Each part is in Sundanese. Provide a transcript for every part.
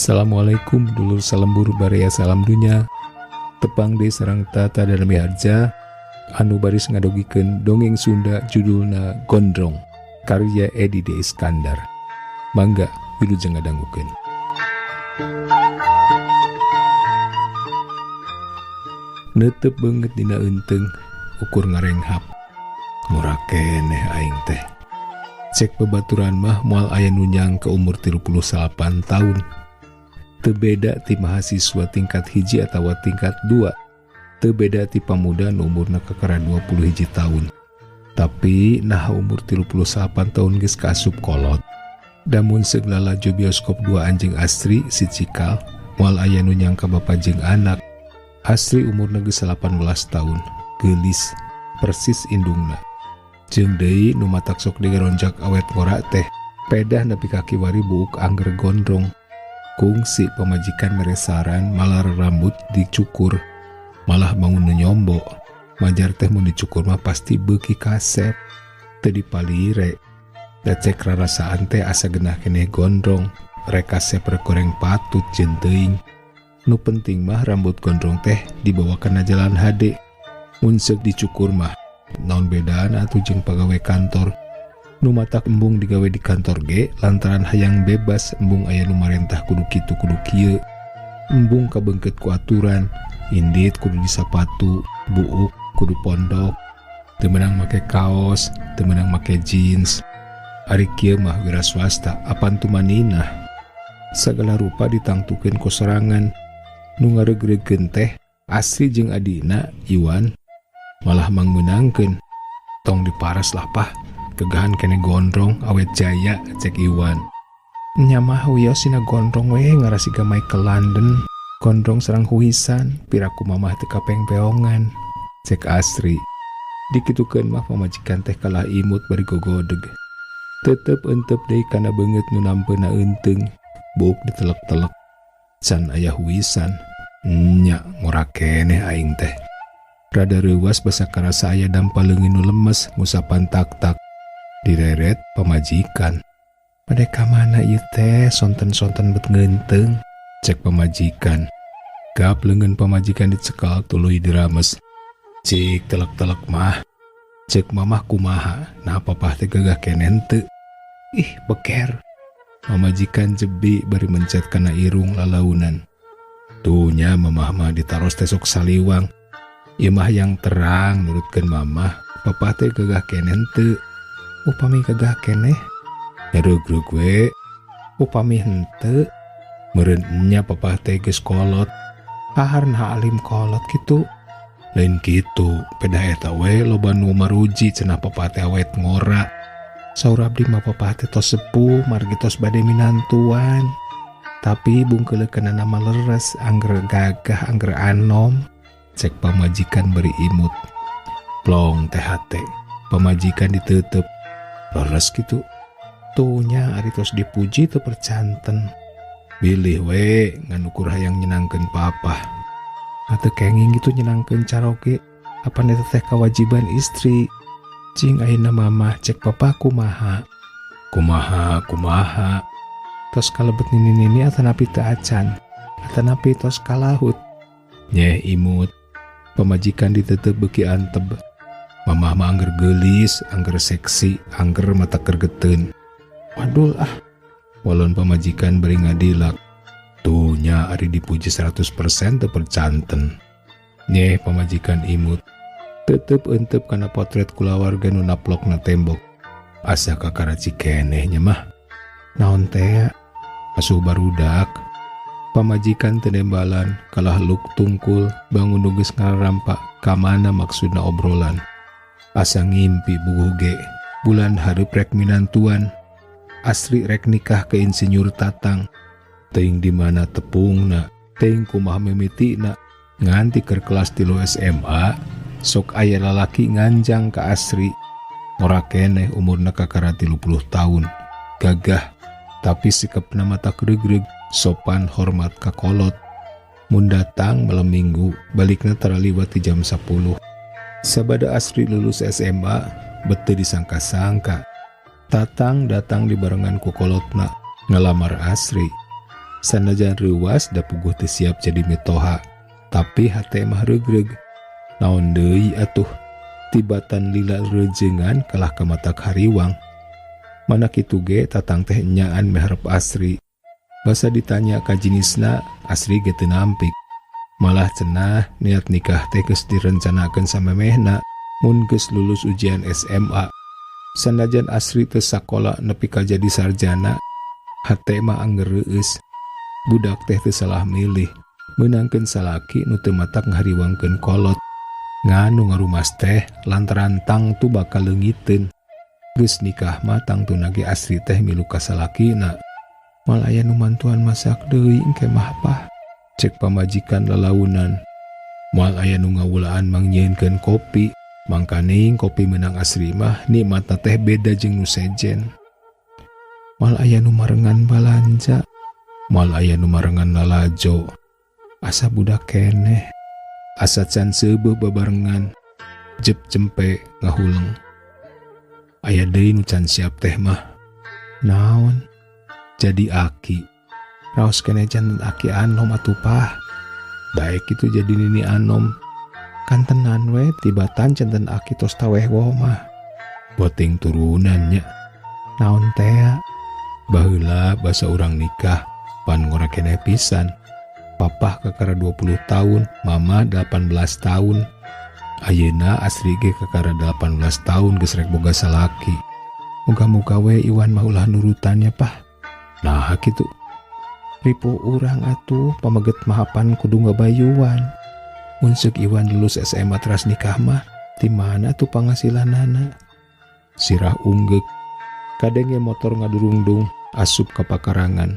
Assalamualaikum dulur salembur barea salam dunya. Tepang deui sareng tata dan miharja anu baris ngadogikeun dongeng Sunda judulna Gondrong karya Edi D. Iskandar. Mangga wilujeng ngadangukeun. Neuteup beungeut dina eunteng ukur ngarenghap. Murah keneh aing teh. Cek babaturan mah moal aya nu nyang ke umur 38 tahun. Teu beda ti mahasiswa tingkat hiji atawa tingkat 2. Teu beda ti pamuda nu umurna kakara 21 tahun. Tapi nah umur 38 tahun geus kaasup kolot. Damun seglala jo bioskop 2 anjing Astri si Cikal moal aya nu nyang ka bapa jeung anak. Astri umurna geus 18 tahun, geulis persis indungna. Jeung deui nu matak sok digeronjak awet ngora teh pedah nepi ka kiwari buuk angger gondrong. Kungsi pamajikan meresaran malah rambut dicukur, malah bangun nyombo. Majar teh mun dicukur mah pasti beuki kasep, teu dipalire. Da cek rarasaan teh asa genah keneh gondrong, rek kasep rek goreng patut jeung teuing. Nu penting mah rambut gondrong teh dibawa kana jalan hade. Mun seuk dicukur mah naon bedana atuh jeung pagawe kantor. Nu matak embung digawe di kantor ge lantaran hayang bebas embung aya nu marentah kudu kitu kudu kieu. Embung kabeungkeut ku aturan, indit kudu di sapatu, buuk kudu pondok, teu meunang make kaos, teu meunang make jeans. Ari kieu mah wira swasta, apan tu manina. Sagala rupa ditangtukeun ku sorangan. Nu ngaregreugeun teh Astri jeung adina Iwan malah mangmeunangkeun. Tong diparas lah pah. Kegahan kene gondrong awet jaya cek Iwan. Nya mah wiosina gondrong we ngarasiga Michael London. Gondrong sareng huisan piraku mamah teu kapengpeongan cek Astri. Dikitukeun mah pamajikan teh kalah imut bari gogodeg. Tetep entep deui kana beungeut nu nampeuna eunteng buuk ditelek-telek. Can aya huisan. Nya ngora keneh aing teh. Rada reuwas basa karasa aya dampaleungin nu lemes ngusapan tak-tak. Direret pamajikan. Pada kamana ieu teh sonten-sonten bet ngeunteung cek pamajikan. Gap leungeun pamajikan dicekal tuluy dirames. Cik telek-telek mah. Cek mamah kumaha, nah papah teh gagah kenen teu. Ih beker. Pamajikan jebi bari mencet kana irung lalaunan. Tuhnya mamah mah ditaros teh sok saliwang. Ieu mah yang terang nurutkeun mamah, papah teh gagah kenen teu. Upami gagah keneh nyaregreg we, upami henteu meureun nya papah teh geus kolot. Paharna alim kolot kitu. Lain kitu, pedah eta we loba nu maruji cenah papah teh awet ngora. Saur abdi mah papah teh tos sepuh margi tos bade minantuan. Tapi bungkeuleukkeun nama leres angger gagah angger anom cek pamajikan beri imut. Plong teh hate, pamajikan diteuteup. Leres gitu. Tuhnya ari tos dipuji teu percanten. Bilih we ngan ukur hayang nyenangkeun papa. Ateu kenging gitu nyenangkeun caroge. Apan eta teh kewajiban istri. Cing ayeuna mamah cek papa kumaha. Kumaha. Tos kalebet nini-nini atanapi teu acan. Atanapi tos kalahut. Nyeh imut. Pamajikan diteuteup beuki anteb. Mamah mah angger geulis, angger seksi, angger mata kergeteun. Wadul ah. Walon pamajikan beri ngadilak. Tuhnya ari dipuji 100% teu percanten. Nyeh pamajikan imut. Tetep entep kana potret kulawarga nu naplokna tembok. Asa kakaraci keneh nya mah. Naon teh? Asuh barudak. Pamajikan teu nembalan, kalah luk tungkul bangun nu geus ngararampa ka mana maksudna obrolan. Asa ngimpi buguh ge, bulan hareup rek minantuan. Astri rek nikah ke insinyur Tatang. Teuing di mana tepungna, teuing kumaha mimitina. Nganti keur kelas 3 SMA, sok aya lalaki nganjang ka Astri. Ora keneh umurna kakara 30 tahun. Gagah, tapi sikepna mata gregreg, sopan hormat ka kolot. Mun datang malam minggu, balikna tara liwat di jam 10. Sabada Astri lulus SMA, bete disangka-sangka. Tatang datang di barengan ku kolotna, ngelamar Astri. Sanajan reuas da puguh teu siap jadi metoha, tapi hate mah regreg. Naon deui atuh, tibatan lila rejengan kalah ka matak hariwang. Mana kitu ge tatang teh enyaan meharep Asri. Basa ditanya ka jenisna, Asri ge teu nampik. Malah cenah niat nikah teh geus direncanakeun samemehna mun geus lulus ujian SMA. Sanajan Asri teu sakola nepi ka jadi sarjana, hate mah angger reueus. Budak teh teu salah milih, meunangkeun salaki nu teu matak ngahariwangkeun kolot. Nganu ngarumas teh lantaran tangtu bakal leungiteun. Geus nikah mah tangtu nage Asri teh milu ka salakina. Mal aya nu mantuan masak deui engke mah pah, cek pamajikan lalaunan. Mal aya nu ngawulaan mangnyeunkeun kopi, mangkaning kopi meunang Asri mah nikmatna teh beda jeung nu sejen. Mal aya nu marengan balanja, mal aya nu marengan lalajo. Asa budak keneh, asa can seubeuh babarengan, jep jempe ngahuleng. Aya deui nu can siap teh mah. Naon? Jadi aki. Raos keneh janten aki anom atuh pah. Daek itu jadi nini anom. Kan tenan we tibatan janten aki tos taweh woh mah. Boting turunannya. Naon teh? Baheula basa urang nikah pan ngora keneh pisan. Papa kakara 20 tahun, mama 18 tahun. Ayeuna Asri ge kakara 18 tahun geus rek boga salaki. Muga-muga we Iwan mah ulah nurutannya pah. Nah kitu. Ripu urang atuh pamaget mahapan kudu ngabayuan. Mun ceuk Iwan lulus SMA teras nikah mah, ti mana tuh penghasilanana? Sirah unggek. Kadenge motor ngadurungdung asup ka pakarangan.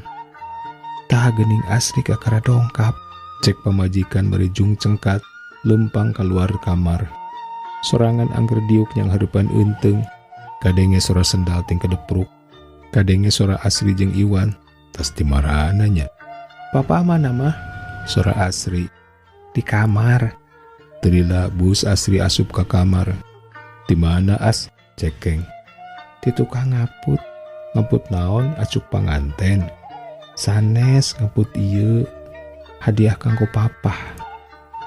Tah geuning Asri kakara dongkap, cek pamajikan merijung cengkat, lempang keluar kamar. Sorangan angger diuk yang harapan eunteng, kadenge sora sendal ting kedepruk, kadenge sora Asri jeung Iwan, tas dimarana nya. Papa mana mah? Sora Asri. Di kamar. Terila bus Asri asup ke kamar. Di mana As? Cekeng. Di tukang ngaput. Ngaput naon acuk panganten. Sanes ngaput ieu hadiah kanggo papa.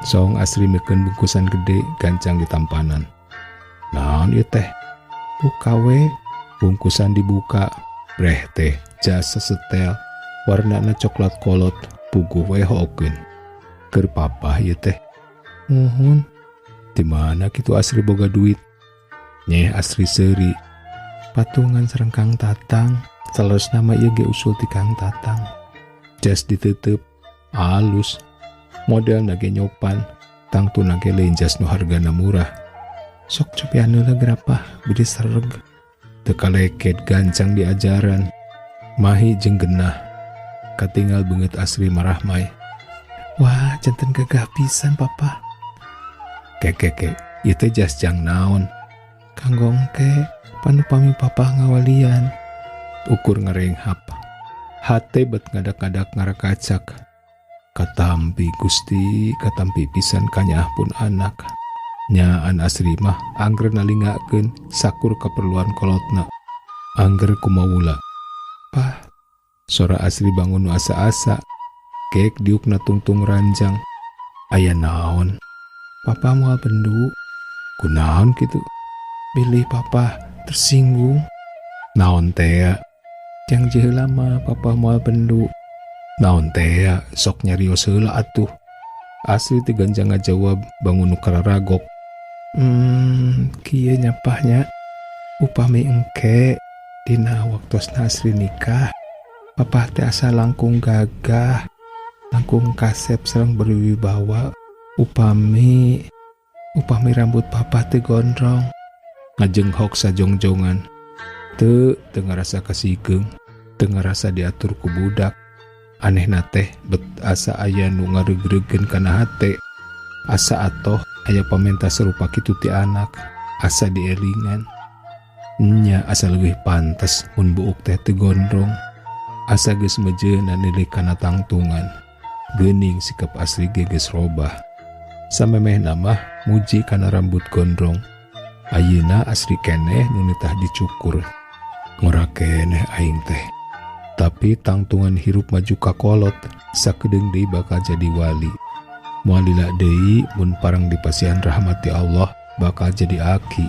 Song Asri meukeun bungkusan gede gancang di tampanan. Naon ieu teh? Buka we. Bungkusan dibuka. Breh teh jas sesetel warnana coklat kolot puguh we hokeun. Keur papa ieu teh. Nuhun. Di mana kitu Asri boga duit? Nyeh Asri seuri. Patungan sareng Kang Tatang. Salos nama ieu ge usul ti Kang Tatang. Jas diteuteub alus. Model nage nyopan. Tangtu nage lain jas nu hargana murah. Sok cobian heula gerapah budi sereg. Teu kaleket gancang di ajaran. Mahi jeung genah. Katinggal beungeut Asri marah mai. Wah, janten gagah pisan papa. Keke, ieu teh jas jang naon? Kanggo engke, panu pami papa ngawalian. Ukur ngarenghap. Hate bet ngadak-ngadak ngarakacak. Katampi Gusti, katampi pisan kanyah pun anak. Nyaan Asri mah angger nalingakeun sakur keperluan kolotna. Angger kumawula. Pah, sora Asri bangun nu asa-asa. Kek diukna tungtung ranjang. Aya naon? Papa moal bendu. Kunaon kitu? Bilih papa tersinggung. Naon teh? Jang jeula mah papa moal bendu. Naon teh? Sok nyarios heula atuh. Asri teu ganjang ngajawab bangun nu kararagok. Kieu nyapahnya. Upami engke dina waktosna Asri nikah. Papa teh asa langkung gagah. Langkung kasep sareng berwibawa. Upami rambut papa teu gondrong. Ngajenghok sajongjongan. Teu ngarasa kasigeng, teu ngarasa diatur ku budak. Anehna teh bet asa aya nu ngaregreugeun kana hate. Asa atoh aya pamenta serupa kitu ti anak, asa dielingan. Nya asa leuwih pantes mun buuk teh teu gondrong. Asa geus mejeuna nilih kana tangtungan. Geuning sikap Asri ge geus robah. Samemehna mah muji kana rambut gondrong. Ayeuna Asri keneh nu nitah dicukur. Ngora keneh aing teh. Tapi tangtungan hirup maju kakolot, sakedeng deui bakal jadi wali. Moal lila deui mun parang dipasihan rahmati Allah bakal jadi aki.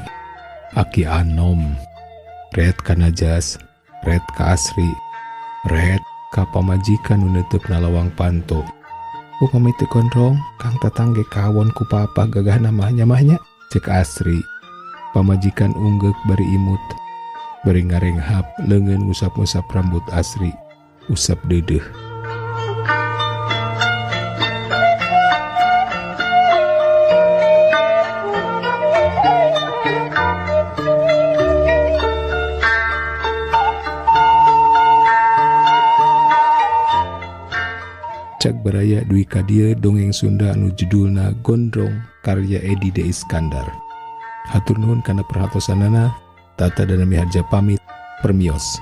Aki anom. Red ka najas, red ka asri, red ka pamajikan nu neuteupna lawang panto. Upami teu gondrong, kang tatangge kawon ku papa gagah namanya mahnya, cek asri. Pamajikan unggek bari imut. Bari ngarenghap leungeun ngusap-ngusap rambut asri, usap deudeuh. Cak baraya duwi ka dieu dongeng Sunda anu judulna Gondrong karya Edi D. Iskandar. Hatur nuhun kana perhatosanana. Tata dan Miharja pamit, permios.